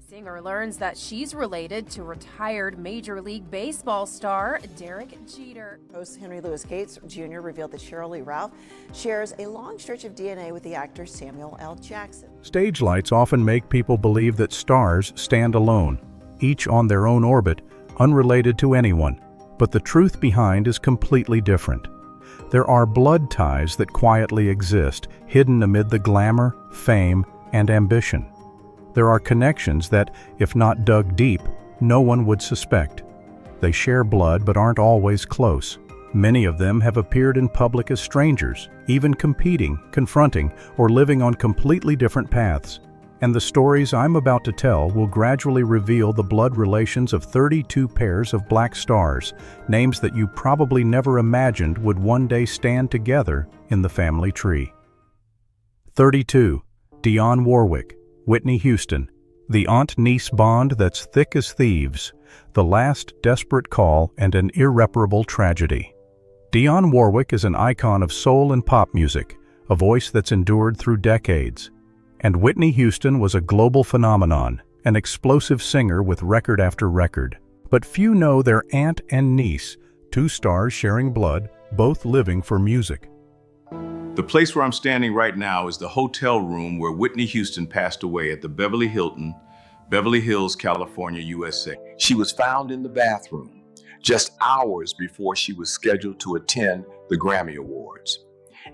Singer learns that she's related to retired Major League Baseball star Derek Jeter. Host Henry Louis Gates Jr. revealed that Sheila E. shares a long stretch of DNA with the actor Samuel L. Jackson. Stage lights often make people believe that stars stand alone, each on their own orbit, unrelated to anyone. But the truth behind is completely different. There are blood ties that quietly exist, hidden amid the glamour, fame, and ambition. There are connections that, if not dug deep, no one would suspect. They share blood but aren't always close. Many of them have appeared in public as strangers, even competing, confronting, or living on completely different paths. And the stories I'm about to tell will gradually reveal the blood relations of 32 pairs of black stars, names that you probably never imagined would one day stand together in the family tree. 32. Dionne Warwick, Whitney Houston, the aunt-niece bond that's thick as thieves, the last desperate call and an irreparable tragedy. Dionne Warwick is an icon of soul and pop music, a voice that's endured through decades. And Whitney Houston was a global phenomenon, an explosive singer with record after record. But few know their aunt and niece, two stars sharing blood, both living for music. The place where I'm standing right now is the hotel room where Whitney Houston passed away at the Beverly Hilton, Beverly Hills, California, USA. She was found in the bathroom just hours before she was scheduled to attend the Grammy Awards.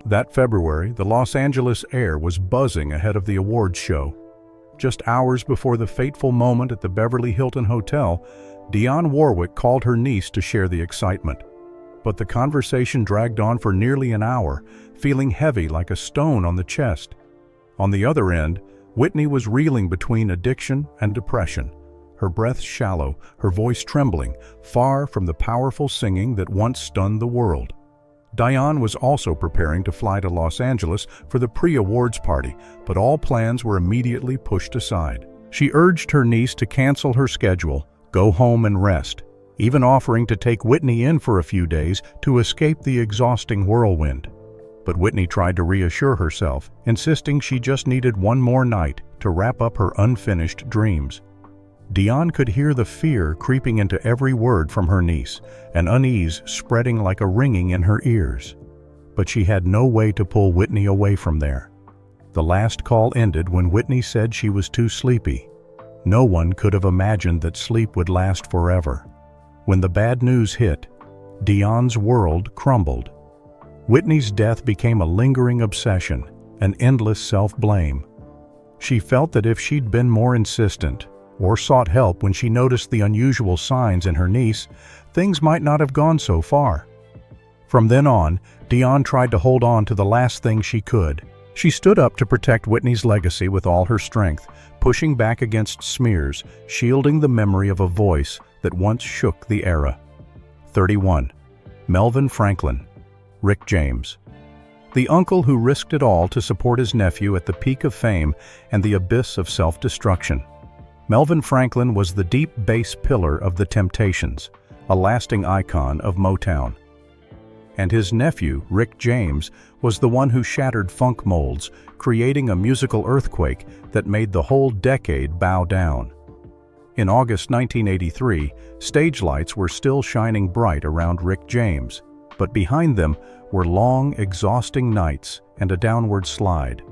That February, the Los Angeles air was buzzing ahead of the awards show. Just hours before the fateful moment at the Beverly Hilton Hotel, Dionne Warwick called her niece to share the excitement. But the conversation dragged on for nearly an hour, feeling heavy like a stone on the chest. On the other end, Whitney was reeling between addiction and depression, her breath shallow, her voice trembling, far from the powerful singing that once stunned the world. Dionne was also preparing to fly to Los Angeles for the pre-awards party, but all plans were immediately pushed aside. She urged her niece to cancel her schedule, go home and rest, even offering to take Whitney in for a few days to escape the exhausting whirlwind. But Whitney tried to reassure herself, insisting she just needed one more night to wrap up her unfinished dreams. Dionne could hear the fear creeping into every word from her niece, an unease spreading like a ringing in her ears. But she had no way to pull Whitney away from there. The last call ended when Whitney said she was too sleepy. No one could have imagined that sleep would last forever. When the bad news hit, Dionne's world crumbled. Whitney's death became a lingering obsession, an endless self-blame. She felt that if she'd been more insistent, or sought help when she noticed the unusual signs in her niece, things might not have gone so far. From then on, Dionne tried to hold on to the last thing she could. She stood up to protect Whitney's legacy with all her strength, pushing back against smears, shielding the memory of a voice that once shook the era. 31. Melvin Franklin, Rick James. The uncle who risked it all to support his nephew at the peak of fame and the abyss of self-destruction. Melvin Franklin was the deep bass pillar of the Temptations, a lasting icon of Motown. And his nephew, Rick James, was the one who shattered funk molds, creating a musical earthquake that made the whole decade bow down. In August 1983, stage lights were still shining bright around Rick James, but behind them were long, exhausting nights and a downward slide.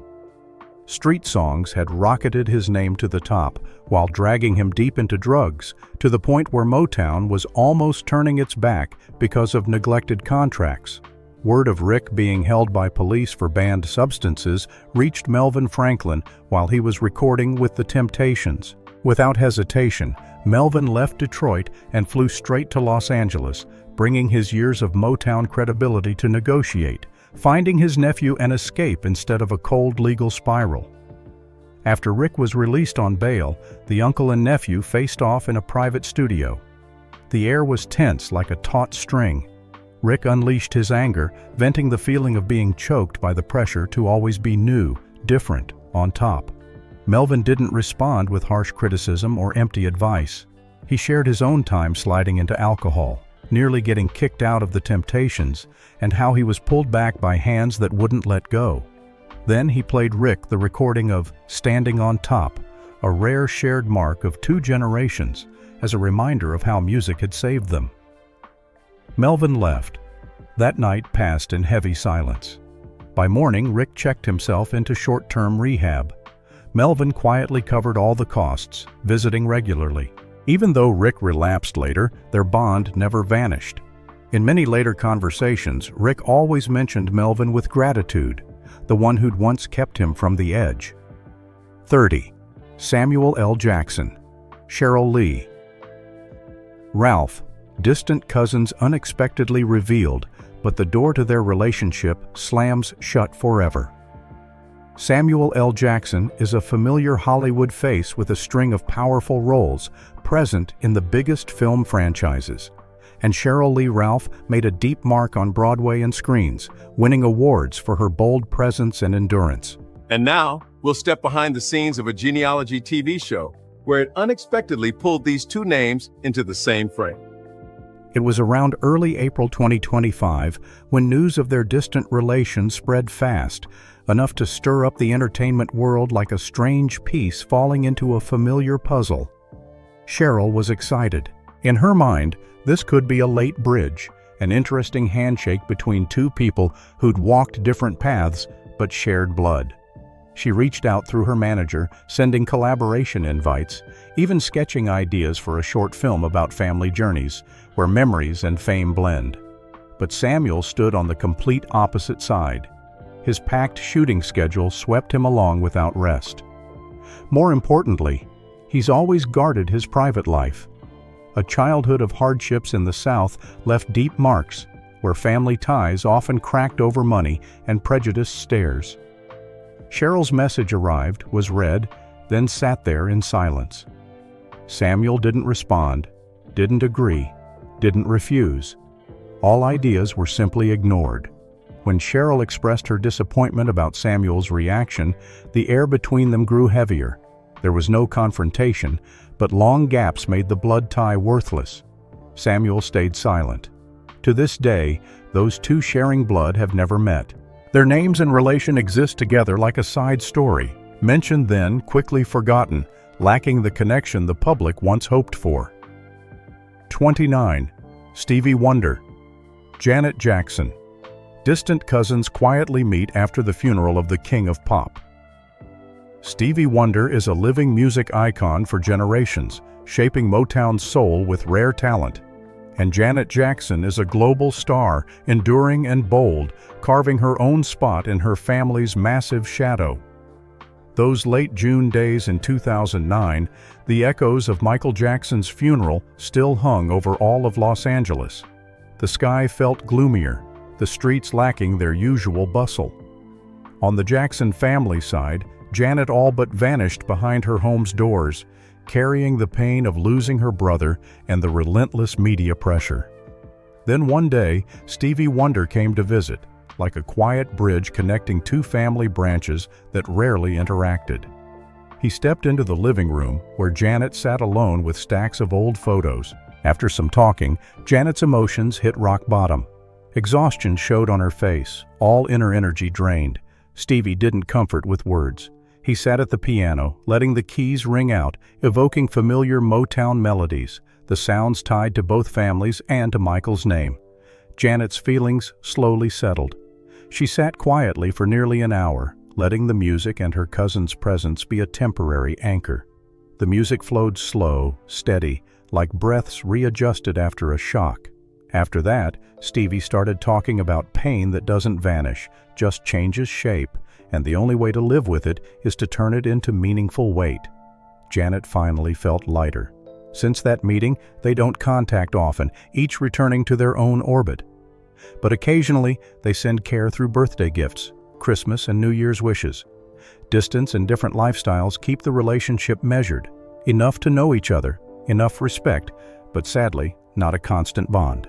Street songs had rocketed his name to the top while dragging him deep into drugs, to the point where Motown was almost turning its back because of neglected contracts. Word of Rick being held by police for banned substances reached Melvin Franklin while he was recording with the Temptations. Without hesitation, Melvin left Detroit and flew straight to Los Angeles, bringing his years of Motown credibility to negotiate, finding his nephew an escape instead of a cold legal spiral. After Rick was released on bail, the uncle and nephew faced off in a private studio. The air was tense like a taut string. Rick unleashed his anger, venting the feeling of being choked by the pressure to always be new, different, on top. Melvin didn't respond with harsh criticism or empty advice. He shared his own time sliding into alcohol, nearly getting kicked out of the Temptations, and how he was pulled back by hands that wouldn't let go. Then he played Rick the recording of "Standing on Top," a rare shared mark of 2 generations, as a reminder of how music had saved them. Melvin left. That night passed in heavy silence. By morning, Rick checked himself into short-term rehab. Melvin quietly covered all the costs, visiting regularly. Even though Rick relapsed later, their bond never vanished. In many later conversations, Rick always mentioned Melvin with gratitude, the one who'd once kept him from the edge. 30. Samuel L. Jackson, Sheila E. Ralph, distant cousins unexpectedly revealed, but the door to their relationship slams shut forever. Samuel L. Jackson is a familiar Hollywood face with a string of powerful roles present in the biggest film franchises. And Sheila E. Ralph made a deep mark on Broadway and screens, winning awards for her bold presence and endurance. And now, we'll step behind the scenes of a genealogy TV show, where it unexpectedly pulled these 2 names into the same frame. It was around early April 2025 when news of their distant relation spread fast, enough to stir up the entertainment world like a strange piece falling into a familiar puzzle. Cheryl was excited. In her mind, this could be a late bridge, an interesting handshake between 2 people who'd walked different paths but shared blood. She reached out through her manager, sending collaboration invites, even sketching ideas for a short film about family journeys, where memories and fame blend. But Samuel stood on the complete opposite side. His packed shooting schedule swept him along without rest. More importantly, he's always guarded his private life. A childhood of hardships in the South left deep marks, where family ties often cracked over money and prejudiced stares. Cheryl's message arrived, was read, then sat there in silence. Samuel didn't respond, didn't agree, didn't refuse. All ideas were simply ignored. When Cheryl expressed her disappointment about Samuel's reaction, the air between them grew heavier. There was no confrontation, but long gaps made the blood tie worthless. Samuel stayed silent. To this day, those 2 sharing blood have never met. Their names and relation exist together like a side story, mentioned then, quickly forgotten, lacking the connection the public once hoped for. 29. Stevie Wonder, Janet Jackson. Distant cousins quietly meet after the funeral of the king of pop. Stevie Wonder is a living music icon for generations, shaping Motown's soul with rare talent. And Janet Jackson is a global star, enduring and bold, carving her own spot in her family's massive shadow. Those late June days in 2009, the echoes of Michael Jackson's funeral still hung over all of Los Angeles. The sky felt gloomier, the streets lacking their usual bustle. On the Jackson family side, Janet all but vanished behind her home's doors, carrying the pain of losing her brother and the relentless media pressure. Then one day, Stevie Wonder came to visit, like a quiet bridge connecting 2 family branches that rarely interacted. He stepped into the living room, where Janet sat alone with stacks of old photos. After some talking, Janet's emotions hit rock bottom. Exhaustion showed on her face, all inner energy drained. Stevie didn't comfort with words. He sat at the piano, letting the keys ring out, evoking familiar Motown melodies, the sounds tied to both families and to Michael's name. Janet's feelings slowly settled. She sat quietly for nearly an hour, letting the music and her cousin's presence be a temporary anchor. The music flowed slow, steady, like breaths readjusted after a shock. After that, Stevie started talking about pain that doesn't vanish, just changes shape, and the only way to live with it is to turn it into meaningful weight. Janet finally felt lighter. Since that meeting, they don't contact often, each returning to their own orbit. But occasionally, they send care through birthday gifts, Christmas and New Year's wishes. Distance and different lifestyles keep the relationship measured, enough to know each other, enough respect, but sadly, not a constant bond.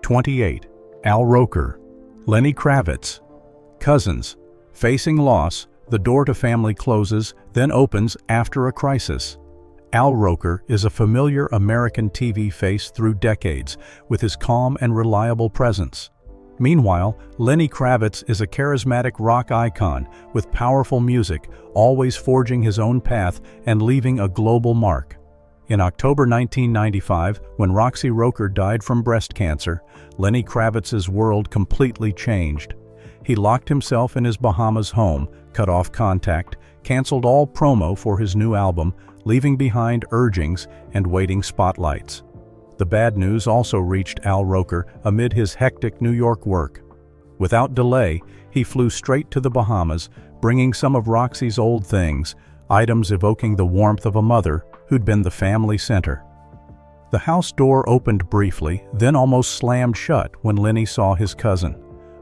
28. Al Roker, Lenny Kravitz. Cousins. Facing loss, the door to family closes, then opens after a crisis. Al Roker is a familiar American TV face through decades, with his calm and reliable presence. Meanwhile, Lenny Kravitz is a charismatic rock icon with powerful music, always forging his own path and leaving a global mark. In October 1995, when Roker died from breast cancer, Lenny Kravitz's world completely changed. He locked himself in his Bahamas home, cut off contact, canceled all promo for his new album, leaving behind urgings and waiting spotlights. The bad news also reached Roker amid his hectic New York work. Without delay, he flew straight to the Bahamas, bringing some of Roxy's old things, items evoking the warmth of a mother who'd been the family center. The house door opened briefly, then almost slammed shut when Lenny saw his cousin.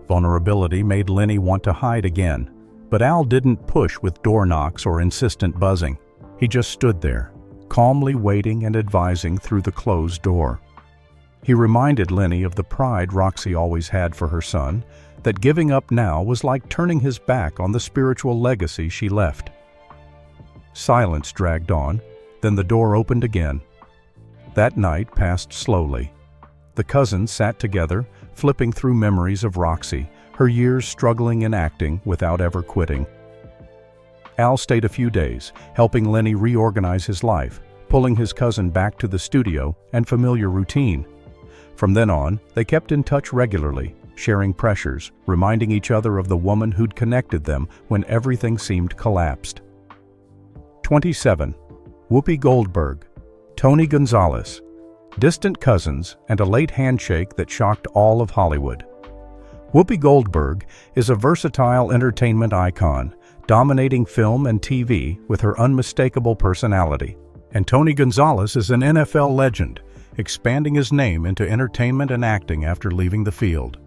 Vulnerability made Lenny want to hide again, but Al didn't push with door knocks or insistent buzzing. He just stood there, calmly waiting and advising through the closed door. He reminded Lenny of the pride Roxy always had for her son, that giving up now was like turning his back on the spiritual legacy she left. Silence dragged on, then the door opened again. That night passed slowly. The cousins sat together, flipping through memories of Roxy, her years struggling in acting without ever quitting. Al stayed a few days, helping Lenny reorganize his life, pulling his cousin back to the studio and familiar routine. From then on, they kept in touch regularly, sharing pressures, reminding each other of the woman who'd connected them when everything seemed collapsed. 27. Whoopi Goldberg, Tony Gonzalez. Distant cousins and a late handshake that shocked all of Hollywood. Whoopi Goldberg is a versatile entertainment icon, dominating film and TV with her unmistakable personality. And Tony Gonzalez is an NFL legend, expanding his name into entertainment and acting after leaving the field.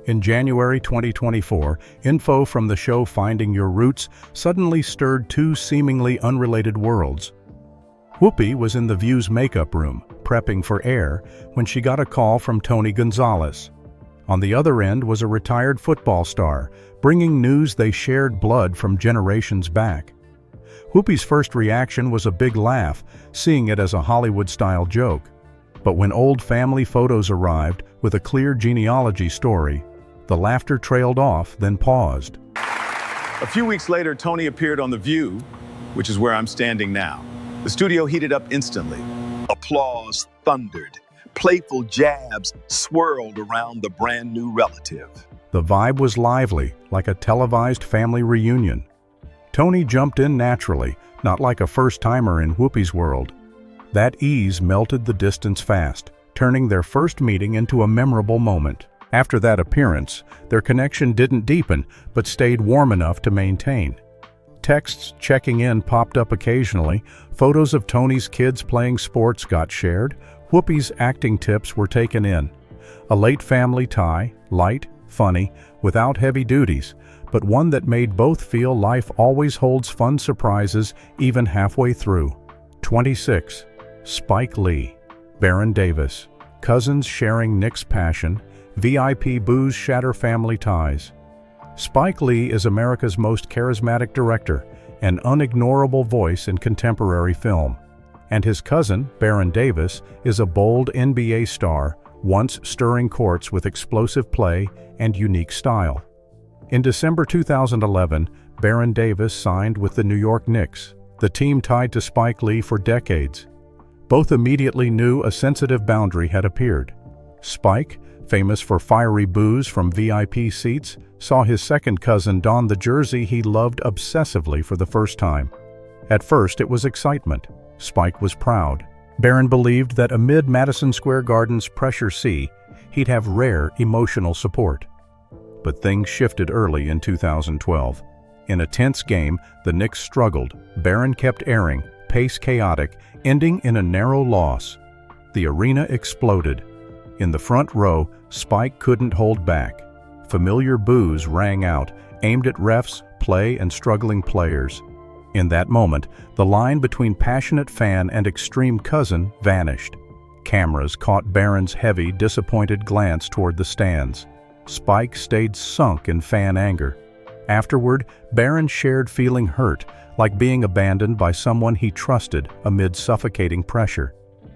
In January 2024, info from the show Finding Your Roots suddenly stirred two seemingly unrelated worlds. Whoopi was in The View's makeup room, prepping for air, when she got a call from Tony Gonzalez. On the other end was a retired football star, bringing news they shared blood from generations back. Whoopi's first reaction was a big laugh, seeing it as a Hollywood-style joke. But when old family photos arrived with a clear genealogy story, the laughter trailed off, then paused. A few weeks later, Tony appeared on The View, which is where I'm standing now. The studio heated up instantly. Applause thundered. Playful jabs swirled around the brand new relative. The vibe was lively, like a televised family reunion. Tony jumped in naturally, not like a first-timer in Whoopi's world. That ease melted the distance fast, turning their first meeting into a memorable moment. After that appearance, their connection didn't deepen, but stayed warm enough to maintain. Texts checking in popped up occasionally, photos of Tony's kids playing sports got shared, Whoopi's acting tips were taken in. A late family tie, light, funny, without heavy duties, but one that made both feel life always holds fun surprises even halfway through. 26. Spike Lee, Baron Davis. Cousins sharing Nick's passion, VIP booze shatter family ties. Spike Lee is America's most charismatic director, an unignorable voice in contemporary film. And his cousin, Baron Davis, is a bold NBA star, once stirring courts with explosive play and unique style. In December 2011, Baron Davis signed with the New York Knicks, the team tied to Spike Lee for decades. Both immediately knew a sensitive boundary had appeared. Spike, famous for fiery boos from VIP seats, saw his second cousin don the jersey he loved obsessively for the first time. At first, it was excitement. Spike was proud. Baron believed that amid Madison Square Garden's pressure sea, he'd have rare emotional support. But things shifted early in 2012. In a tense game, the Knicks struggled. Baron kept airing, pace chaotic, ending in a narrow loss. The arena exploded. In the front row, Spike couldn't hold back. Familiar boos rang out, aimed at refs, play, and struggling players. In that moment, the line between passionate fan and extreme cousin vanished. Cameras caught Baron's heavy, disappointed glance toward the stands. Spike stayed sunk in fan anger. Afterward, Baron shared feeling hurt, like being abandoned by someone he trusted amid suffocating pressure.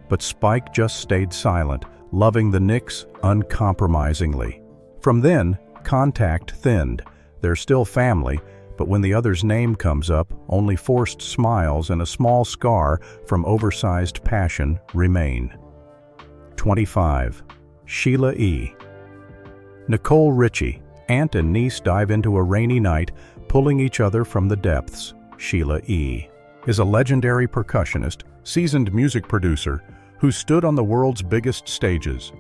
But Spike just stayed silent, loving the Knicks uncompromisingly. From then, contact thinned. They're still family, but when the other's name comes up, only forced smiles and a small scar from oversized passion remain. 25. Sheila E. Nicole Richie, aunt and niece dive into a rainy night, pulling each other from the depths. Sheila E. is a legendary percussionist, seasoned music producer, who stood on the world's biggest stages.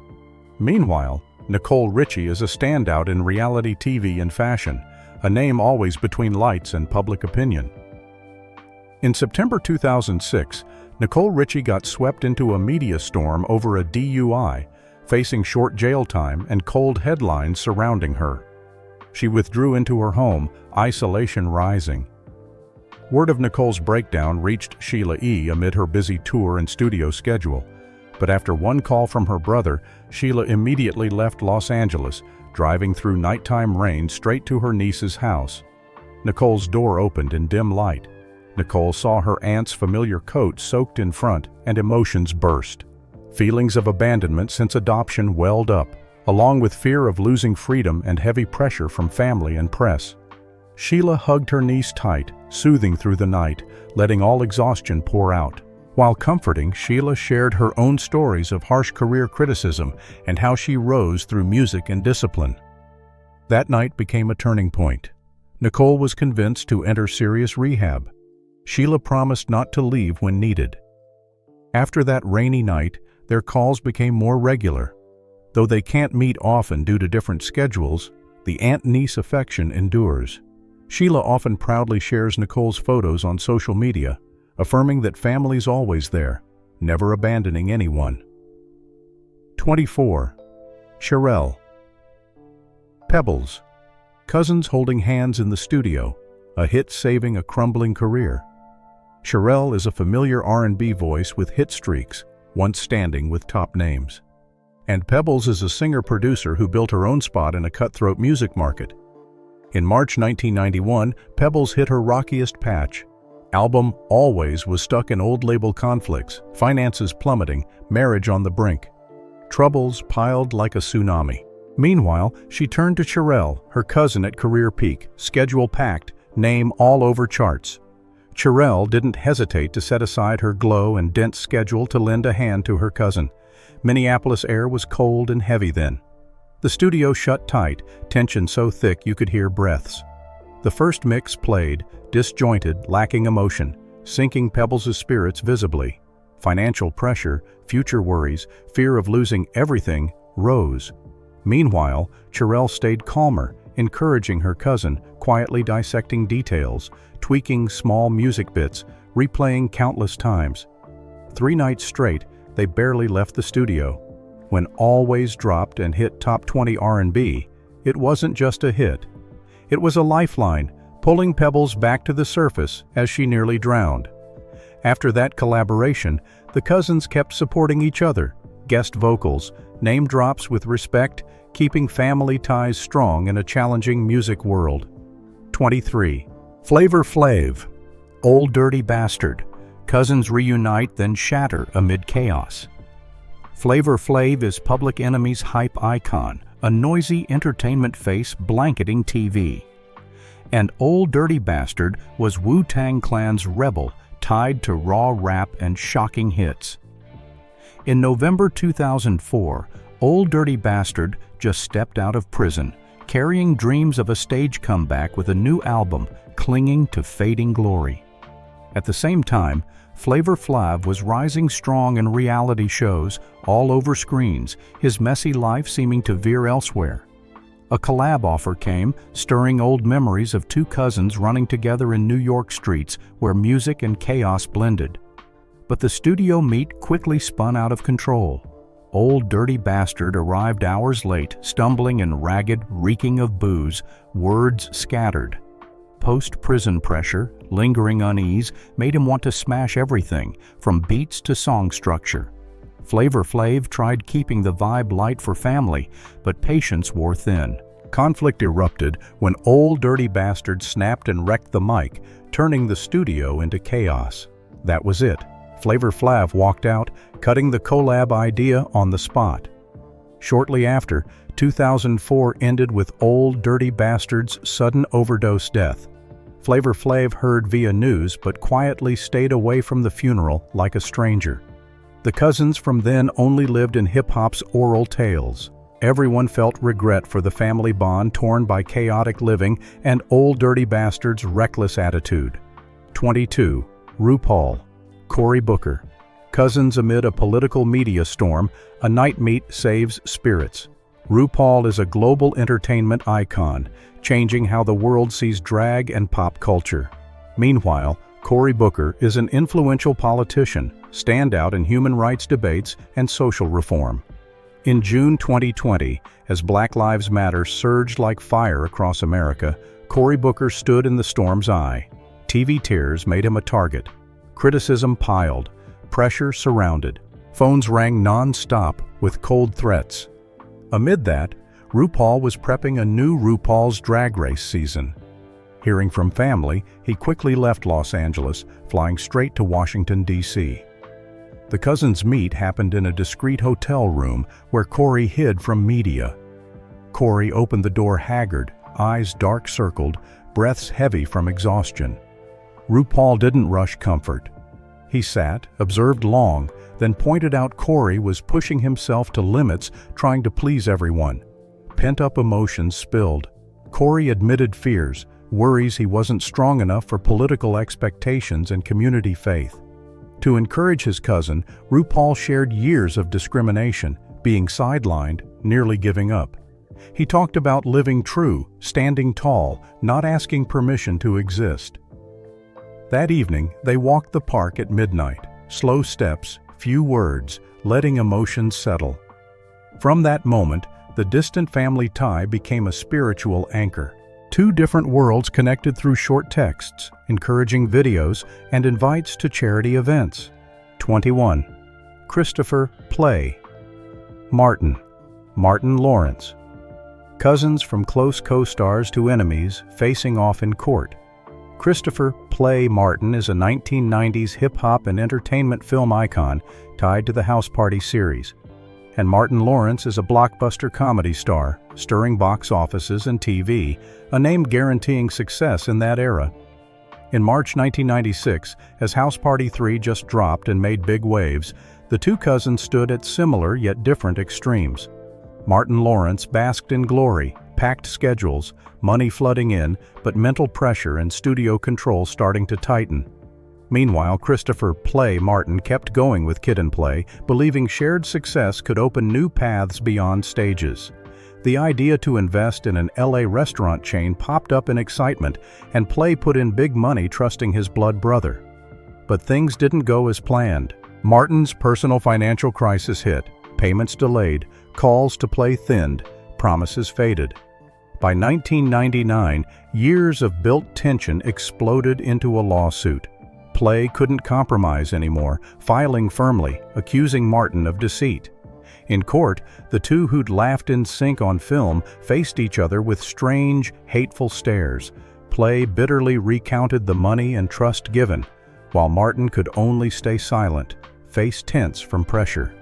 Meanwhile, Nicole Richie is a standout in reality TV and fashion, a name always between lights and public opinion. In September 2006, Nicole Richie got swept into a media storm over a DUI, facing short jail time and cold headlines surrounding her. She withdrew into her home, isolation rising. Word of Nicole's breakdown reached Sheila E. amid her busy tour and studio schedule, but after one call from her brother, Sheila immediately left Los Angeles, driving through nighttime rain straight to her niece's house. Nicole's door opened in dim light. Nicole saw her aunt's familiar coat soaked in front, and emotions burst. Feelings of abandonment since adoption welled up, along with fear of losing freedom and heavy pressure from family and press. Sheila hugged her niece tight, soothing through the night, letting all exhaustion pour out. While comforting, Sheila shared her own stories of harsh career criticism and how she rose through music and discipline. That night became a turning point. Nicole was convinced to enter serious rehab. Sheila promised not to leave when needed. After that rainy night, their calls became more regular. Though they can't meet often due to different schedules, the aunt-niece affection endures. Sheila often proudly shares Nicole's photos on social media, affirming that family's always there, never abandoning anyone. 24. Charelle. Pebbles. Cousins holding hands in the studio, a hit saving a crumbling career. Charelle is a familiar R&B voice with hit streaks, once standing with top names. And Pebbles is a singer-producer who built her own spot in a cutthroat music market. In March 1991, Pebbles hit her rockiest patch. Album Always was stuck in old label conflicts, finances plummeting, marriage on the brink. Troubles piled like a tsunami. Meanwhile, she turned to Charelle, her cousin at career peak, schedule packed, name all over charts. Charelle didn't hesitate to set aside her glow and dense schedule to lend a hand to her cousin. Minneapolis air was cold and heavy then. The studio shut tight, tension so thick you could hear breaths. The first mix played, disjointed, lacking emotion, sinking Pebbles' spirits visibly. Financial pressure, future worries, fear of losing everything rose. Meanwhile, Charelle stayed calmer, encouraging her cousin, quietly dissecting details, tweaking small music bits, replaying countless times. 3 nights straight, they barely left the studio. When Always dropped and hit top 20 R&B, it wasn't just a hit. It was a lifeline, pulling Pebbles back to the surface as she nearly drowned. After that collaboration, the cousins kept supporting each other, guest vocals, name drops with respect, keeping family ties strong in a challenging music world. 23. Flavor Flav. Old Dirty Bastard. Cousins reunite then shatter amid chaos. Flavor Flav is Public Enemy's hype icon, a noisy entertainment face blanketing TV. And Old Dirty Bastard was Wu-Tang Clan's rebel, tied to raw rap and shocking hits. In November 2004, Old Dirty Bastard just stepped out of prison, carrying dreams of a stage comeback with a new album, clinging to fading glory. At the same time, Flavor Flav was rising strong in reality shows all over screens, his messy life seeming to veer elsewhere. A collab offer came, stirring old memories of 2 cousins running together in New York streets where music and chaos blended. But the studio meet quickly spun out of control. Old Dirty Bastard arrived hours late, stumbling and ragged, reeking of booze, words scattered. Post-prison pressure, lingering unease, made him want to smash everything, from beats to song structure. Flavor Flav tried keeping the vibe light for family, but patience wore thin. Conflict erupted when Old Dirty Bastard snapped and wrecked the mic, turning the studio into chaos. That was it. Flavor Flav walked out, cutting the collab idea on the spot. Shortly after, 2004 ended with Old Dirty Bastard's sudden overdose death. Flavor Flav heard via news but quietly stayed away from the funeral like a stranger. The cousins from then only lived in hip-hop's oral tales. Everyone felt regret for the family bond torn by chaotic living and Old Dirty Bastard's reckless attitude. 22. RuPaul. Cory Booker. Cousins amid a political media storm, a night meet saves spirits. RuPaul is a global entertainment icon, changing how the world sees drag and pop culture. Meanwhile, Cory Booker is an influential politician, standout in human rights debates and social reform. In June 2020, as Black Lives Matter surged like fire across America, Cory Booker stood in the storm's eye. TV tears made him a target. Criticism piled. Pressure surrounded. Phones rang non-stop with cold threats. Amid that, RuPaul was prepping a new RuPaul's Drag Race season. Hearing from family, he quickly left Los Angeles, flying straight to Washington, D.C. The cousins' meet happened in a discreet hotel room where Cory hid from media. Cory opened the door haggard, eyes dark-circled, breaths heavy from exhaustion. RuPaul didn't rush comfort. He sat, observed long, then pointed out Cory was pushing himself to limits, trying to please everyone. Pent-up emotions spilled. Cory admitted fears, worries he wasn't strong enough for political expectations and community faith. To encourage his cousin, RuPaul shared years of discrimination, being sidelined, nearly giving up. He talked about living true, standing tall, not asking permission to exist. That evening, they walked the park at midnight, slow steps, few words, letting emotions settle. From that moment, the distant family tie became a spiritual anchor. Two different worlds connected through short texts, encouraging videos, and invites to charity events. 21. Christopher Play. Martin. Martin Lawrence. Cousins from close co-stars to enemies facing off in court. Christopher Play Martin is a 1990s hip-hop and entertainment film icon tied to the House Party series. And Martin Lawrence is a blockbuster comedy star, stirring box offices and TV, a name guaranteeing success in that era. In March 1996, as House Party 3 just dropped and made big waves, the two cousins stood at similar yet different extremes. Martin Lawrence basked in glory, packed schedules, money flooding in, but mental pressure and studio control starting to tighten. Meanwhile, Christopher Play Martin kept going with Kid and Play, believing shared success could open new paths beyond stages. The idea to invest in an LA restaurant chain popped up in excitement, and Play put in big money trusting his blood brother. But things didn't go as planned. Martin's personal financial crisis hit, payments delayed, calls to Play thinned, promises faded. By 1999, years of built tension exploded into a lawsuit. Play couldn't compromise anymore, filing firmly, accusing Martin of deceit. In court, the two who'd laughed in sync on film faced each other with strange, hateful stares. Play bitterly recounted the money and trust given, while Martin could only stay silent, face tense from pressure.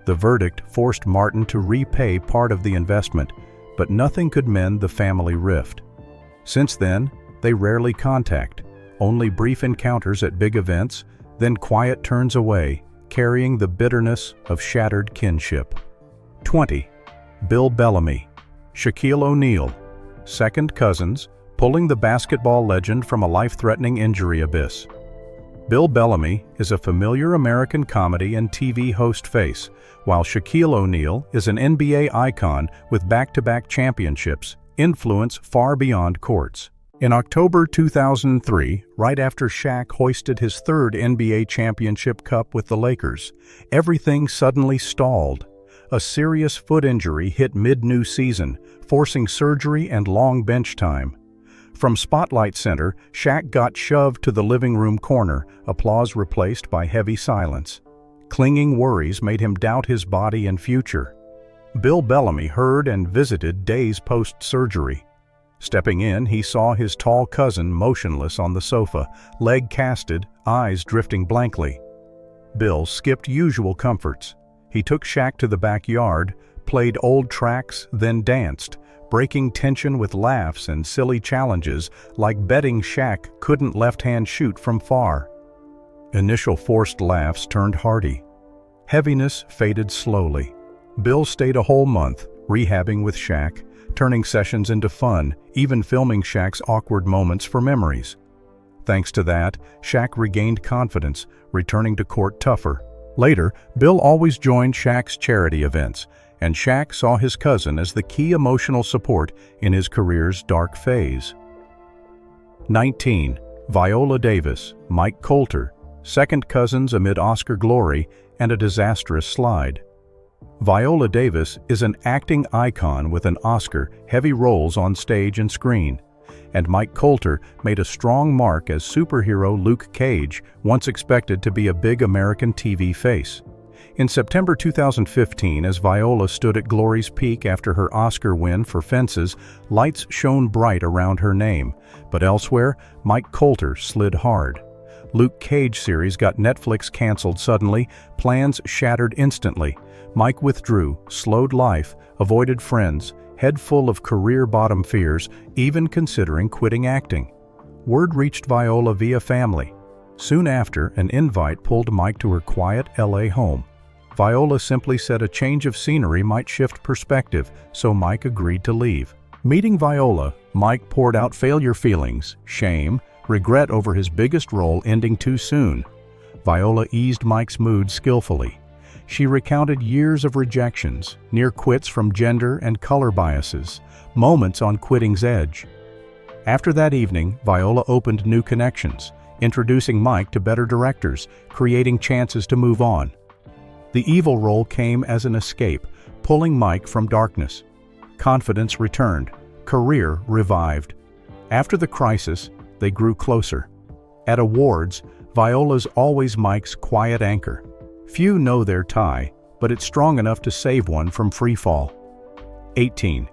The verdict forced Martin to repay part of the investment, but nothing could mend the family rift. Since then, they rarely contact, only brief encounters at big events, then quiet turns away, carrying the bitterness of shattered kinship. 20. Bill Bellamy. Shaquille O'Neal. Second cousins, pulling the basketball legend from a life-threatening injury abyss. Bill Bellamy is a familiar American comedy and TV host face, while Shaquille O'Neal is an NBA icon with back-to-back championships, influence far beyond courts. In October 2003, right after Shaq hoisted his third NBA championship cup with the Lakers, everything suddenly stalled. A serious foot injury hit mid-new season, forcing surgery and long bench time. From Spotlight Center, Shaq got shoved to the living room corner, applause replaced by heavy silence. Clinging worries made him doubt his body and future. Bill Bellamy heard and visited days post-surgery. Stepping in, he saw his tall cousin motionless on the sofa, leg casted, eyes drifting blankly. Bill skipped usual comforts. He took Shaq to the backyard, played old tracks, then danced, breaking tension with laughs and silly challenges like betting Shaq couldn't left-hand shoot from far. Initial forced laughs turned hearty. Heaviness faded slowly. Bill stayed a whole month, rehabbing with Shaq, turning sessions into fun, even filming Shaq's awkward moments for memories. Thanks to that, Shaq regained confidence, returning to court tougher. Later, Bill always joined Shaq's charity events, and Shaq saw his cousin as the key emotional support in his career's dark phase. 19. Viola Davis, Mike Coulter, second cousins amid Oscar glory and a disastrous slide. Viola Davis is an acting icon with an Oscar, heavy roles on stage and screen. And Mike Coulter made a strong mark as superhero Luke Cage, once expected to be a big American TV face. In September 2015, as Viola stood at glory's peak after her Oscar win for Fences, lights shone bright around her name. But elsewhere, Mike Coulter slid hard. Luke Cage series got Netflix canceled suddenly, plans shattered instantly. Mike withdrew, slowed life, avoided friends, head full of career bottom fears, even considering quitting acting. Word reached Viola via family. Soon after, an invite pulled Mike to her quiet LA home. Viola simply said a change of scenery might shift perspective, so Mike agreed to leave. Meeting Viola, Mike poured out failure feelings, shame, regret over his biggest role ending too soon. Viola eased Mike's mood skillfully. She recounted years of rejections, near quits from gender and color biases, moments on quitting's edge. After that evening, Viola opened new connections, introducing Mike to better directors, creating chances to move on. The evil role came as an escape, pulling Mike from darkness. Confidence returned, career revived. After the crisis, they grew closer. At awards, Viola's always Mike's quiet anchor. Few know their tie, but it's strong enough to save one from freefall. 18.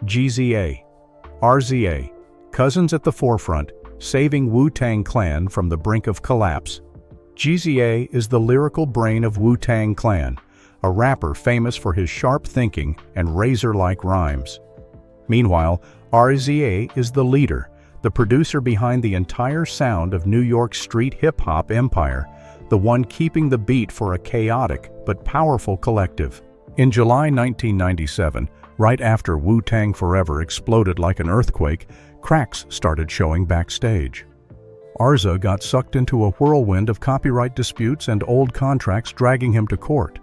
GZA, RZA, cousins at the forefront, saving Wu-Tang Clan from the brink of collapse. GZA is the lyrical brain of Wu-Tang Clan, a rapper famous for his sharp thinking and razor-like rhymes. Meanwhile, RZA is the leader, the producer behind the entire sound of New York's street hip-hop empire, the one keeping the beat for a chaotic but powerful collective. In July 1997, right after Wu-Tang Forever exploded like an earthquake, cracks started showing backstage. RZA got sucked into a whirlwind of copyright disputes and old contracts dragging him to court.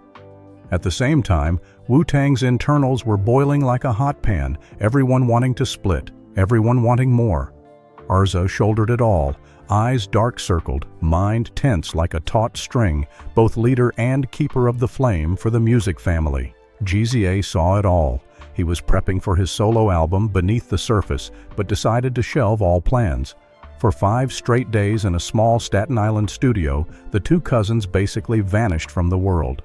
At the same time, Wu-Tang's internals were boiling like a hot pan, everyone wanting to split, everyone wanting more. RZA shouldered it all, eyes dark-circled, mind tense like a taut string, both leader and keeper of the flame for the music family. GZA saw it all. He was prepping for his solo album Beneath the Surface, but decided to shelve all plans. For 5 straight days in a small Staten Island studio, the two cousins basically vanished from the world.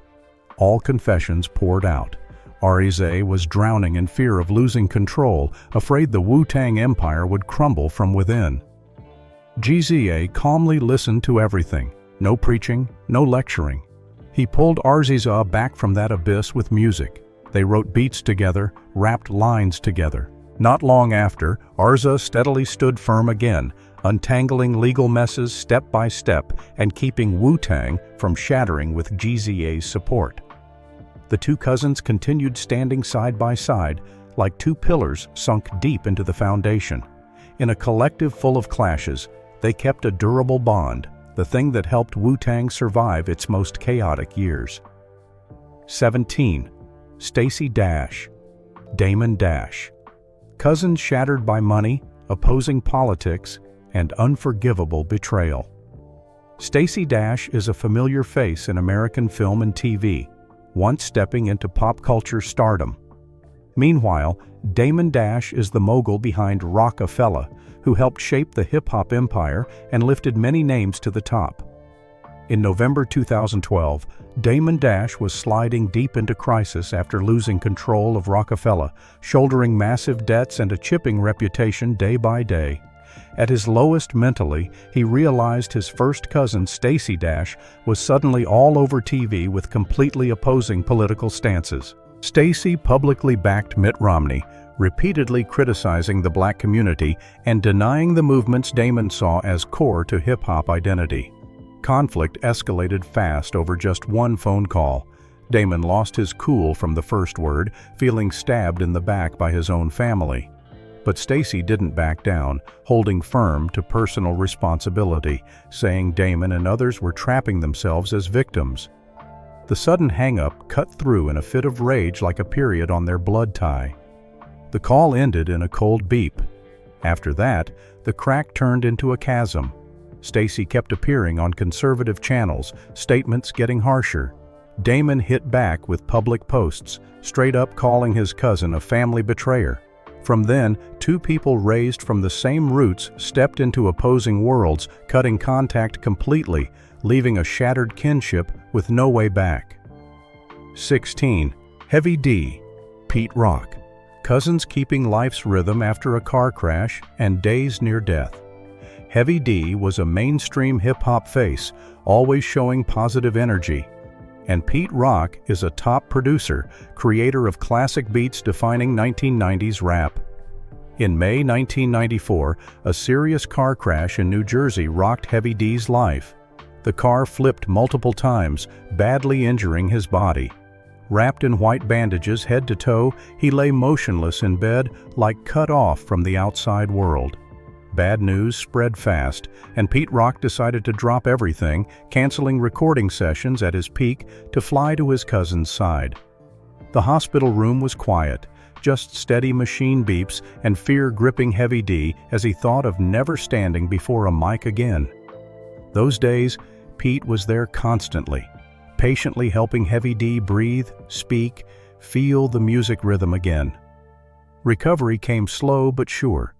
All confessions poured out. RZA was drowning in fear of losing control, afraid the Wu-Tang empire would crumble from within. GZA calmly listened to everything. No preaching, no lecturing. He pulled RZA back from that abyss with music. They wrote beats together, rapped lines together. Not long after, RZA steadily stood firm again, untangling legal messes step by step and keeping Wu-Tang from shattering with GZA's support. The two cousins continued standing side by side, like two pillars sunk deep into the foundation. In a collective full of clashes, they kept a durable bond, the thing that helped Wu-Tang survive its most chaotic years. 17. Stacey Dash, Damon Dash. Cousins shattered by money, opposing politics, and unforgivable betrayal. Stacey Dash is a familiar face in American film and TV, once stepping into pop culture stardom. Meanwhile, Damon Dash is the mogul behind Roc-A-Fella, who helped shape the hip-hop empire and lifted many names to the top. In November 2012, Damon Dash was sliding deep into crisis after losing control of Roc-A-Fella, shouldering massive debts and a chipping reputation day by day. At his lowest mentally, he realized his first cousin, Stacey Dash, was suddenly all over TV with completely opposing political stances. Stacey publicly backed Mitt Romney, repeatedly criticizing the black community and denying the movements Damon saw as core to hip-hop identity. Conflict escalated fast over just one phone call. Damon lost his cool from the first word, feeling stabbed in the back by his own family. But Stacey didn't back down, holding firm to personal responsibility, saying Damon and others were trapping themselves as victims. The sudden hang-up cut through in a fit of rage like a period on their blood tie. The call ended in a cold beep. After that, the crack turned into a chasm. Stacey kept appearing on conservative channels, statements getting harsher. Damon hit back with public posts, straight up calling his cousin a family betrayer. From then, two people raised from the same roots stepped into opposing worlds, cutting contact completely, leaving a shattered kinship with no way back. 16. Heavy D, Pete Rock. Cousins keeping life's rhythm after a car crash and days near death. Heavy D was a mainstream hip-hop face, always showing positive energy. And Pete Rock is a top producer, creator of classic beats defining 1990s rap. In May 1994, a serious car crash in New Jersey rocked Heavy D's life. The car flipped multiple times, badly injuring his body. Wrapped in white bandages head to toe, he lay motionless in bed, like cut off from the outside world. Bad news spread fast, and Pete Rock decided to drop everything, canceling recording sessions at his peak to fly to his cousin's side. The hospital room was quiet, just steady machine beeps and fear gripping Heavy D as he thought of never standing before a mic again. Those days, Pete was there constantly, patiently helping Heavy D breathe, speak, feel the music rhythm again. Recovery came slow but sure.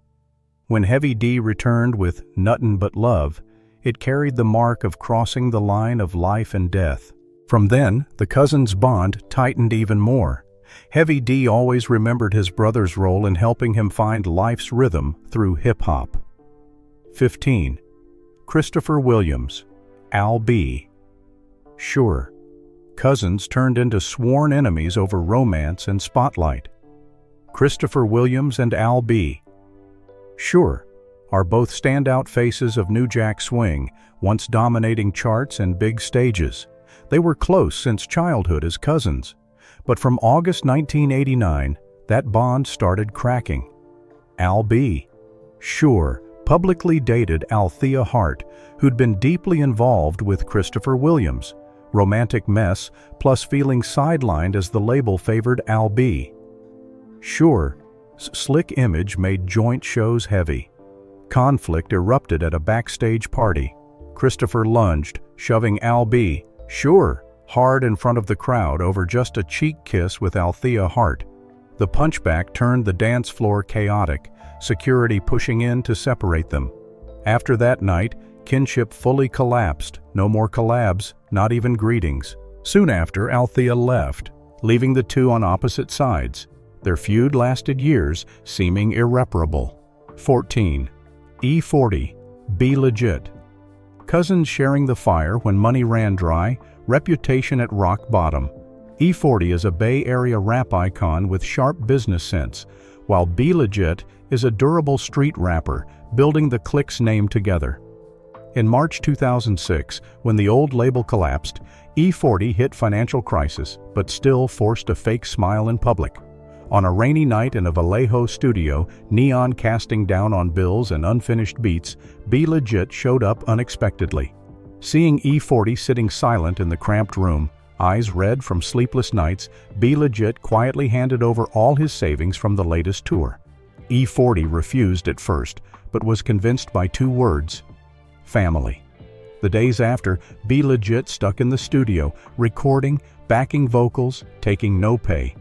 When Heavy D returned with Nuttin' But Love, it carried the mark of crossing the line of life and death. From then, the cousins' bond tightened even more. Heavy D always remembered his brother's role in helping him find life's rhythm through hip-hop. 15. Christopher Williams, Al B. Sure, cousins turned into sworn enemies over romance and spotlight. Christopher Williams and Al B. Sure, are both standout faces of New Jack Swing, once dominating charts and big stages. They were close since childhood as cousins. But from August 1989, that bond started cracking. Al B. Sure, publicly dated Althea Hart, who'd been deeply involved with Christopher Williams. Romantic mess, plus feeling sidelined as the label favored Al B. Sure, slick image made joint shows heavy. Conflict erupted at a backstage party. Christopher lunged, shoving Al B. Sure, hard in front of the crowd over just a cheek kiss with Althea Hart. The punchback turned the dance floor chaotic, security pushing in to separate them. After that night, kinship fully collapsed. No more collabs, not even greetings. Soon after, Althea left, leaving the two on opposite sides. Their feud lasted years, seeming irreparable. 14. E40, Be Legit. Cousins sharing the fire when money ran dry, reputation at rock bottom. E40 is a Bay Area rap icon with sharp business sense, while Be Legit is a durable street rapper, building the clique's name together. In March 2006, when the old label collapsed, E40 hit financial crisis, but still forced a fake smile in public. On a rainy night in a Vallejo studio, neon casting down on bills and unfinished beats, Be Legit showed up unexpectedly. Seeing E40 sitting silent in the cramped room, eyes red from sleepless nights, Be Legit quietly handed over all his savings from the latest tour. E40 refused at first, but was convinced by two words: family. The days after, Be Legit stuck in the studio, recording, backing vocals, taking no pay.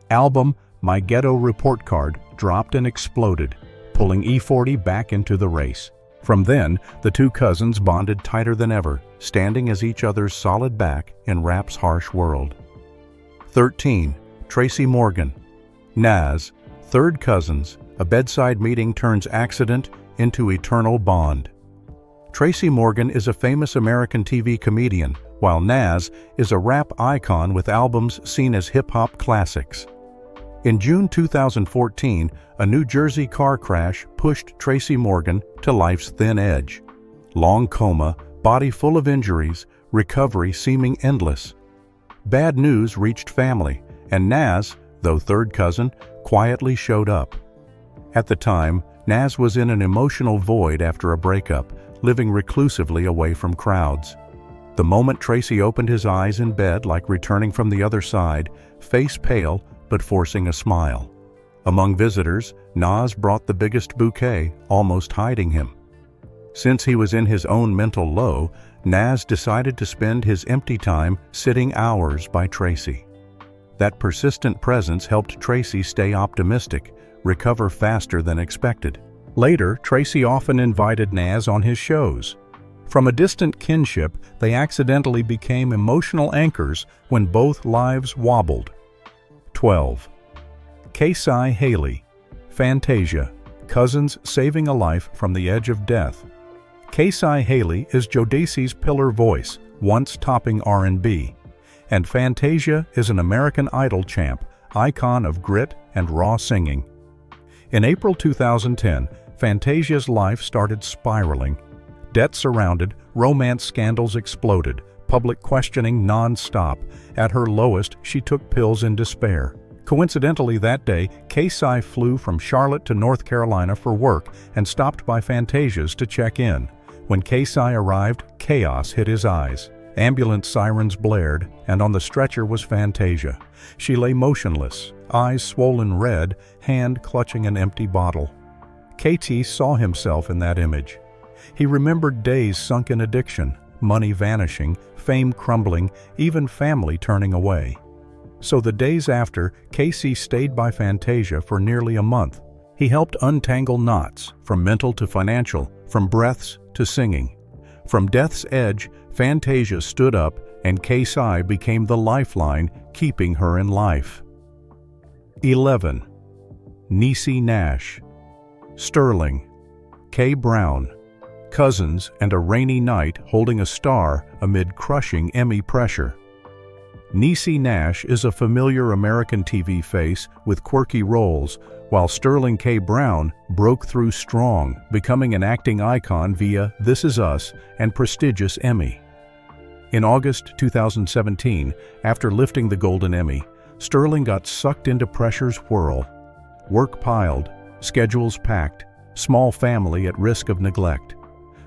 Album My Ghetto Report Card dropped and exploded, pulling E40 back into the race. From then, the two cousins bonded tighter than ever, standing as each other's solid back in rap's harsh world. 13. Tracy Morgan, Nas, Third Cousins, a bedside meeting turns accident into eternal bond. Tracy Morgan is a famous American TV comedian, while Nas is a rap icon with albums seen as hip-hop classics. In June 2014, a New Jersey car crash pushed Tracy Morgan to life's thin edge. Long coma, body full of injuries, recovery seeming endless. Bad news reached family, and Nas, though third cousin, quietly showed up. At the time, Nas was in an emotional void after a breakup, living reclusively away from crowds. The moment Tracy opened his eyes in bed like returning from the other side, face pale but forcing a smile. Among visitors, Nas brought the biggest bouquet, almost hiding him. Since he was in his own mental low, Nas decided to spend his empty time sitting hours by Tracy. That persistent presence helped Tracy stay optimistic, recover faster than expected. Later, Tracy often invited Nas on his shows. From a distant kinship, they accidentally became emotional anchors when both lives wobbled. 12. Casey Haley, Fantasia, cousins saving a life from the edge of death. Casey Haley is Jodeci's pillar voice, once topping R&B. And Fantasia is an American Idol champ, icon of grit and raw singing. In April 2010, Fantasia's life started spiraling. Debt surrounded, romance scandals exploded, public questioning non-stop. At her lowest, she took pills in despair. Coincidentally that day, Casey flew from Charlotte to North Carolina for work and stopped by Fantasia's to check in. When Casey arrived, chaos hit his eyes. Ambulance sirens blared, and on the stretcher was Fantasia. She lay motionless, eyes swollen red, hand clutching an empty bottle. KT saw himself in that image. He remembered days sunk in addiction, money vanishing, fame crumbling, even family turning away. So the days after, Casey stayed by Fantasia for nearly a month. He helped untangle knots, from mental to financial, from breaths to singing. From death's edge, Fantasia stood up, and Casey became the lifeline, keeping her in life. 11. Nicey Nash, Sterling, K. Brown, cousins and a rainy night holding a star amid crushing Emmy pressure. Nicey Nash is a familiar American TV face with quirky roles, while Sterling K. Brown broke through strong, becoming an acting icon via This Is Us and prestigious Emmy. In August 2017, after lifting the Golden Emmy, Sterling got sucked into pressure's whirl. Work piled, schedules packed, small family at risk of neglect.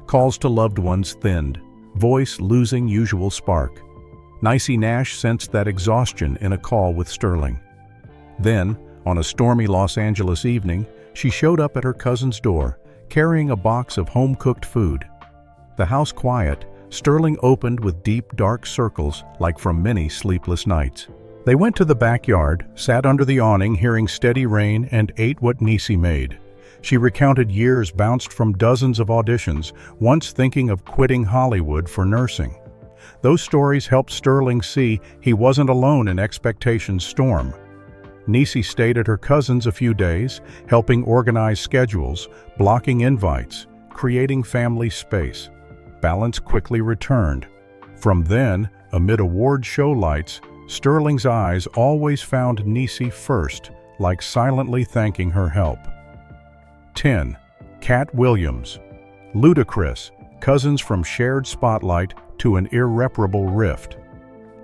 Calls to loved ones thinned, voice losing usual spark. Nicey Nash sensed that exhaustion in a call with Sterling. Then, on a stormy Los Angeles evening, she showed up at her cousin's door, carrying a box of home-cooked food. The house quiet, Sterling opened with deep, dark circles like from many sleepless nights. They went to the backyard, sat under the awning hearing steady rain, and ate what Nicey made. She recounted years bounced from dozens of auditions, once thinking of quitting Hollywood for nursing. Those stories helped Sterling see he wasn't alone in expectation's storm. Nicey stayed at her cousin's a few days, helping organize schedules, blocking invites, creating family space. Balance quickly returned. From then, amid award show lights, Sterling's eyes always found Nicey first, like silently thanking her help. 10. Cat Williams, Ludacris, cousins from shared spotlight to an irreparable rift.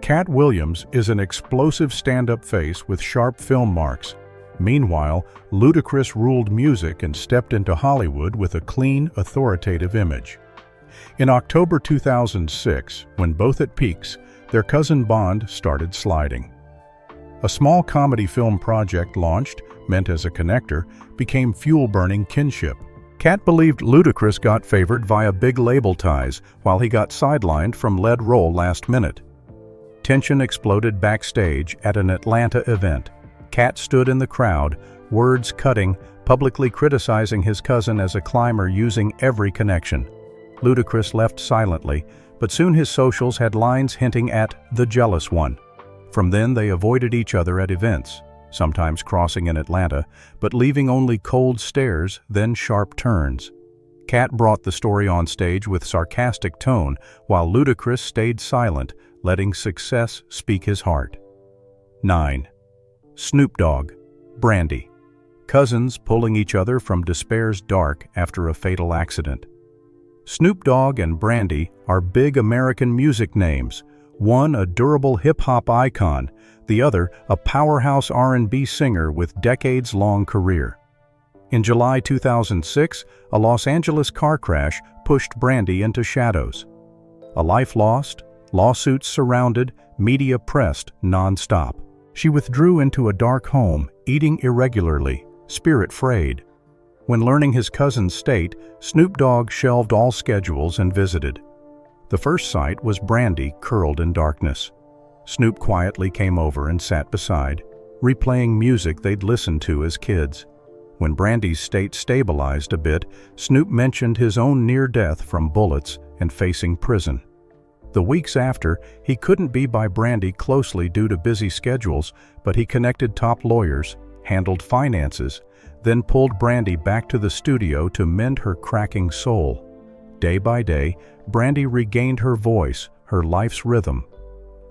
Cat Williams is an explosive stand-up face with sharp film marks. Meanwhile, Ludacris ruled music and stepped into Hollywood with a clean, authoritative image. In October 2006, when both at peaks, their cousin bond started sliding. A small comedy film project launched, meant as a connector, became fuel-burning kinship. Cat believed Ludacris got favored via big label ties, while he got sidelined from lead role last minute. Tension exploded backstage at an Atlanta event. Cat stood in the crowd, words cutting, publicly criticizing his cousin as a climber using every connection. Ludacris left silently, but soon his socials had lines hinting at the jealous one. From then they avoided each other at events, sometimes crossing in Atlanta, but leaving only cold stares, then sharp turns. Kat brought the story on stage with sarcastic tone, while Ludacris stayed silent, letting success speak his heart. 9. Snoop Dogg, Brandy. Cousins pulling each other from despair's dark after a fatal accident. Snoop Dogg and Brandy are big American music names, one a durable hip-hop icon, the other a powerhouse R&B singer with decades-long career. In July 2006, a Los Angeles car crash pushed Brandy into shadows. A life lost, lawsuits surrounded, media pressed non-stop. She withdrew into a dark home, eating irregularly, spirit frayed. When learning his cousin's state, Snoop Dogg shelved all schedules and visited. The first sight was Brandy curled in darkness. Snoop quietly came over and sat beside, replaying music they'd listened to as kids. When Brandy's state stabilized a bit, Snoop mentioned his own near death from bullets and facing prison. The weeks after, he couldn't be by Brandy closely due to busy schedules, but he connected top lawyers, handled finances, then pulled Brandy back to the studio to mend her cracking soul. Day by day, Brandy regained her voice, her life's rhythm.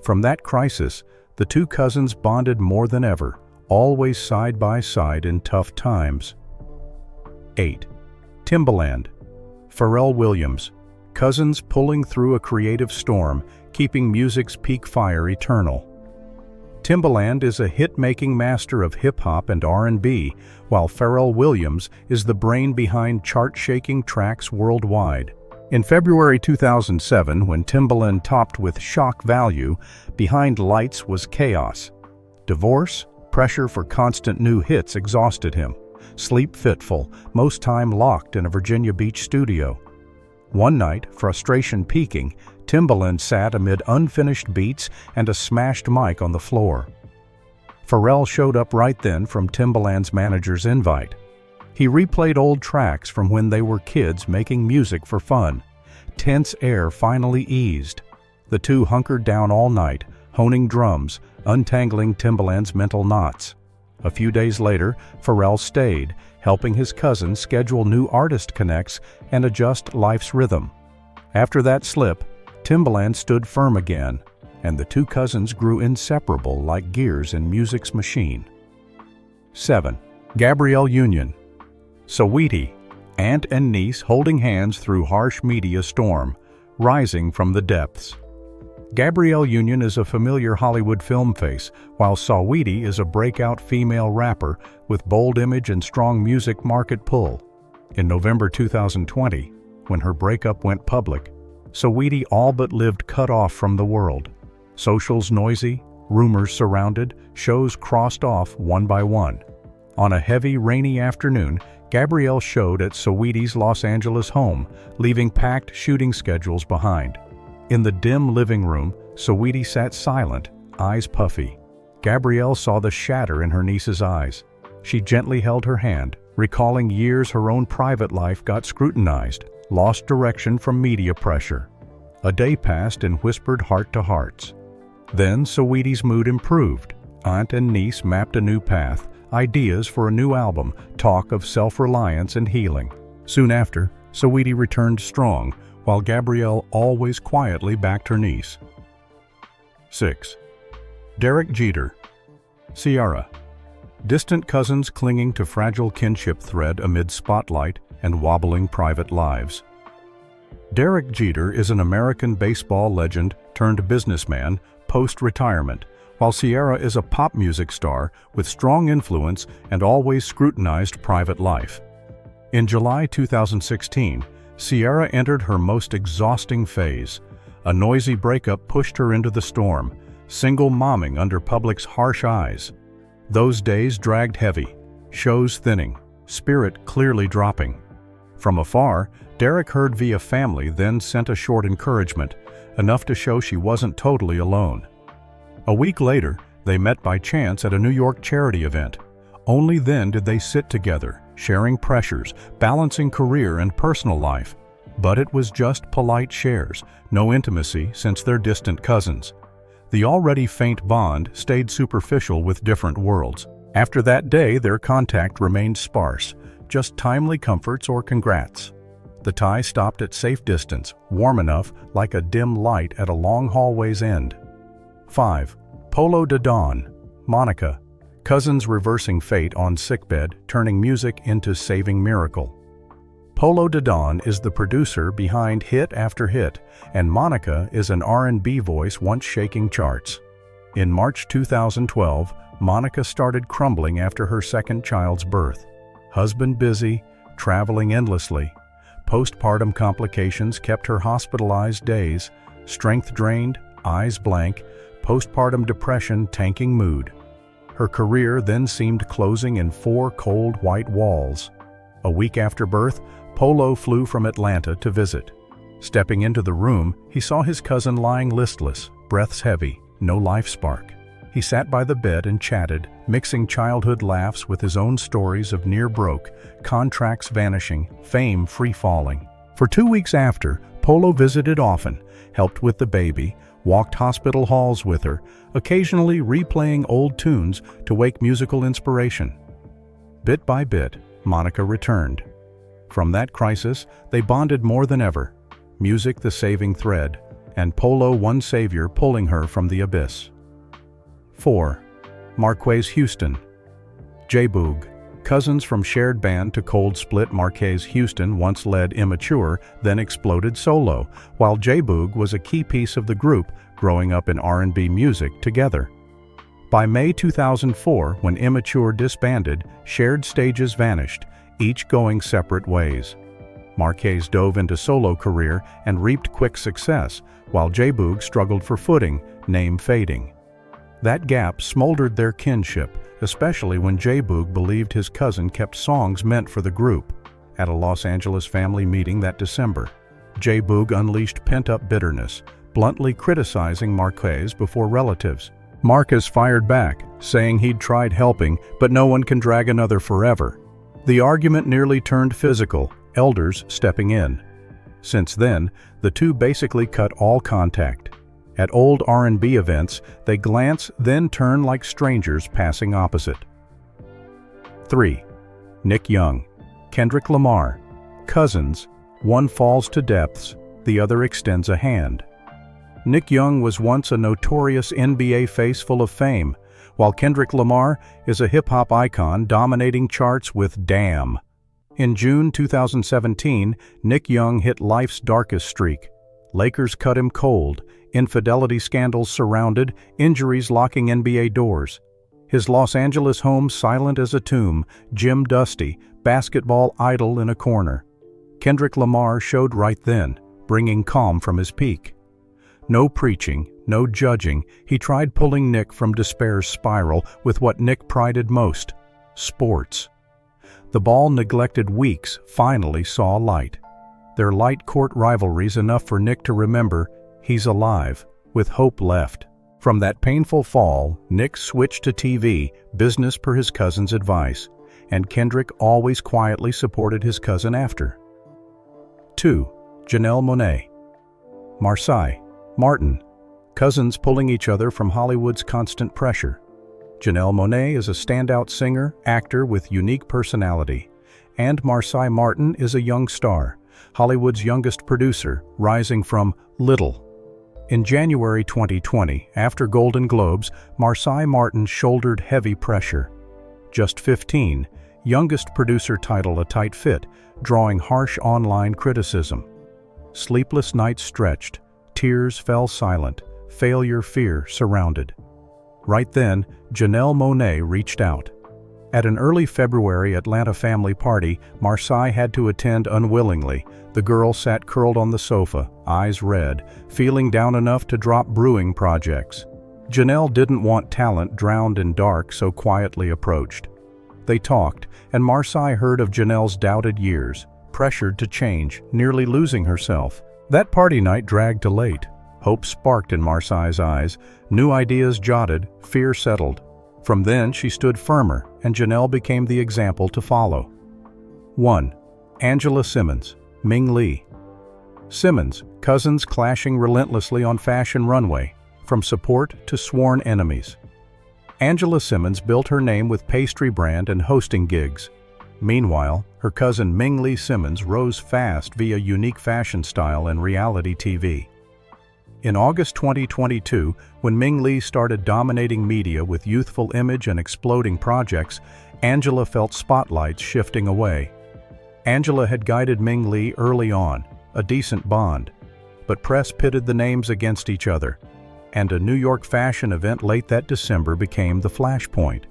From that crisis, the two cousins bonded more than ever, always side by side in tough times. 8. Timberland, Pharrell Williams. Cousins pulling through a creative storm, keeping music's peak fire eternal. Timberland is a hit-making master of hip-hop and R&B, while Pharrell Williams is the brain behind chart-shaking tracks worldwide. In February 2007, when Timberland topped with Shock Value, Behind Lights was chaos. Divorce, pressure for constant new hits exhausted him. Sleep fitful, most time locked in a Virginia Beach studio. One night, frustration peaking, Timberland sat amid unfinished beats and a smashed mic on the floor. Pharrell showed up right then from Timberland's manager's invite. He replayed old tracks from when they were kids making music for fun. Tense air finally eased. The two hunkered down all night, honing drums, untangling Timberland's mental knots. A few days later, Pharrell stayed, helping his cousin schedule new artist connects and adjust life's rhythm. After that slip, Timberland stood firm again, and the two cousins grew inseparable like gears in music's machine. 7. Gabrielle Union, Saweetie, aunt and niece holding hands through harsh media storm, rising from the depths. Gabrielle Union is a familiar Hollywood film face, while Saweetie is a breakout female rapper with bold image and strong music market pull. In November 2020, when her breakup went public, Saweetie all but lived cut off from the world. Socials noisy, rumors surrounded, shows crossed off one by one. On a heavy, rainy afternoon, Gabrielle showed at Saweetie's Los Angeles home, leaving packed shooting schedules behind. In the dim living room, Saweetie sat silent, eyes puffy. Gabrielle saw the shatter in her niece's eyes. She gently held her hand, recalling years her own private life got scrutinized, lost direction from media pressure. A day passed in whispered heart-to-hearts. Then Saweetie's mood improved. Aunt and niece mapped a new path, ideas for a new album, talk of self-reliance and healing. Soon after, Saweetie returned strong, while Gabrielle always quietly backed her niece. 6. Derek Jeter, Ciara. Distant cousins clinging to fragile kinship thread amid spotlight and wobbling private lives. Derek Jeter is an American baseball legend turned businessman post-retirement, while Ciara is a pop music star with strong influence and always scrutinized private life. In July 2016, Ciara entered her most exhausting phase. A noisy breakup pushed her into the storm, single momming under public's harsh eyes. Those days dragged heavy, shows thinning, spirit clearly dropping. From afar, Derek heard via family, then sent a short encouragement, enough to show she wasn't totally alone. A week later, they met by chance at a New York charity event. Only then did they sit together, sharing pressures, balancing career and personal life. But it was just polite shares, no intimacy since they're distant cousins. The already faint bond stayed superficial with different worlds. After that day, their contact remained sparse, just timely comforts or congrats. The tie stopped at safe distance, warm enough like a dim light at a long hallway's end. 5. Polo Da Don, Monica. Cousins reversing fate on sickbed, turning music into saving miracle. Polo Da Don is the producer behind hit after hit, and Monica is an R&B voice once shaking charts. In March 2012, Monica started crumbling after her second child's birth. Husband busy, traveling endlessly. Postpartum complications kept her hospitalized days, strength drained, eyes blank, postpartum depression tanking mood. Her career then seemed closing in 4 cold white walls. A week after birth, Polo flew from Atlanta to visit. Stepping into the room, he saw his cousin lying listless, breaths heavy, no life spark. He sat by the bed and chatted, mixing childhood laughs with his own stories of near broke, contracts vanishing, fame free-falling. For 2 weeks after, Polo visited often, helped with the baby, walked hospital halls with her, occasionally replaying old tunes to wake musical inspiration. Bit by bit, Monica returned. From that crisis, they bonded more than ever. Music the saving thread, and Polo one savior pulling her from the abyss. 4. Marques Houston. J-Boog. Cousins from shared band to cold split. Marques Houston once led Immature, then exploded solo, while J-Boog was a key piece of the group, growing up in R&B music together. By May 2004, when Immature disbanded, shared stages vanished, each going separate ways. Marques dove into solo career and reaped quick success, while J-Boog struggled for footing, name fading. That gap smoldered their kinship, especially when J-Boog believed his cousin kept songs meant for the group. At a Los Angeles family meeting that December, J-Boog unleashed pent-up bitterness, bluntly criticizing Marques before relatives. Marques fired back, saying he'd tried helping, but no one can drag another forever. The argument nearly turned physical, elders stepping in. Since then, the two basically cut all contact. At old R&B events, they glance, then turn like strangers passing opposite. 3. Nick Young. Kendrick Lamar. Cousins. One falls to depths, the other extends a hand. Nick Young was once a notorious NBA face full of fame, while Kendrick Lamar is a hip-hop icon dominating charts with Damn. In June 2017, Nick Young hit life's darkest streak. Lakers cut him cold, infidelity scandals surrounded, injuries locking NBA doors. His Los Angeles home silent as a tomb, gym dusty, basketball idle in a corner. Kendrick Lamar showed right then, bringing calm from his peak. No preaching, no judging, he tried pulling Nick from despair's spiral with what Nick prided most: sports. The ball-neglected weeks finally saw light. Their light court rivalries enough for Nick to remember he's alive, with hope left. From that painful fall, Nick switched to TV, business per his cousin's advice, and Kendrick always quietly supported his cousin after. 2. Janelle Monáe. Marsai Martin. Cousins pulling each other from Hollywood's constant pressure. Janelle Monáe is a standout singer, actor with unique personality. And Marsai Martin is a young star, Hollywood's youngest producer, rising from little. In January 2020, after Golden Globes, Marsai Martin shouldered heavy pressure. Just 15, youngest producer title a tight fit, drawing harsh online criticism. Sleepless nights stretched, tears fell silent, failure fear surrounded. Right then, Janelle Monáe reached out. At an early February Atlanta family party, Marsai had to attend unwillingly. The girl sat curled on the sofa, eyes red, feeling down enough to drop brewing projects. Janelle didn't want talent drowned in dark, so quietly approached. They talked, and Marsai heard of Janelle's doubted years, pressured to change, nearly losing herself. That party night dragged to late. Hope sparked in Marsai's eyes, new ideas jotted, fear settled. From then, she stood firmer, and Janelle became the example to follow. 1. Angela Simmons, Ming Lee. Simmons, cousins clashing relentlessly on fashion runway, from support to sworn enemies. Angela Simmons built her name with pastry brand and hosting gigs. Meanwhile, her cousin Ming Lee Simmons rose fast via unique fashion style and reality TV. In August 2022, when Ming Lee started dominating media with youthful image and exploding projects, Angela felt spotlights shifting away. Angela had guided Ming Lee early on, a decent bond, but press pitted the names against each other, and a New York fashion event late that December became the flashpoint.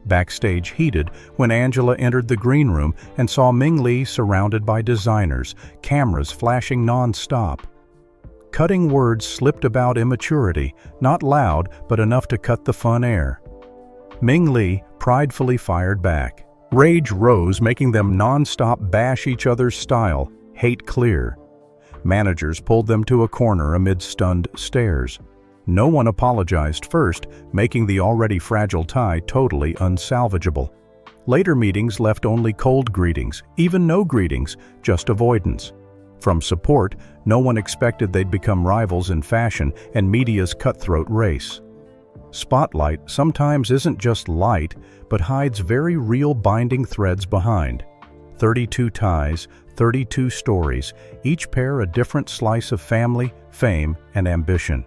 Backstage heated when Angela entered the green room and saw Ming Lee surrounded by designers, cameras flashing non-stop. Cutting words slipped about immaturity, not loud but enough to cut the fun air. Ming Lee pridefully fired back. Rage rose, making them non-stop bash each other's style, hate clear. Managers pulled them to a corner amid stunned stares. No one apologized first, making the already fragile tie totally unsalvageable. Later meetings left only cold greetings, even no greetings, just avoidance. From support, no one expected they'd become rivals in fashion and media's cutthroat race. Spotlight sometimes isn't just light, but hides very real binding threads behind. 32 ties, 32 stories, each pair a different slice of family, fame, and ambition.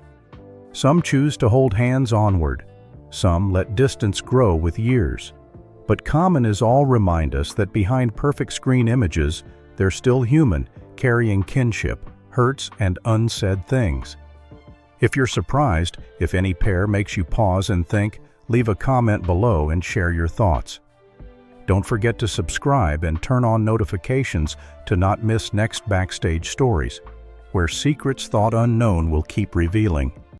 Some choose to hold hands onward. Some let distance grow with years. But common is all remind us that behind perfect screen images, they're still human, carrying kinship, hurts, and unsaid things. If you're surprised, if any pair makes you pause and think, leave a comment below and share your thoughts. Don't forget to subscribe and turn on notifications to not miss next backstage stories, where secrets thought unknown will keep revealing.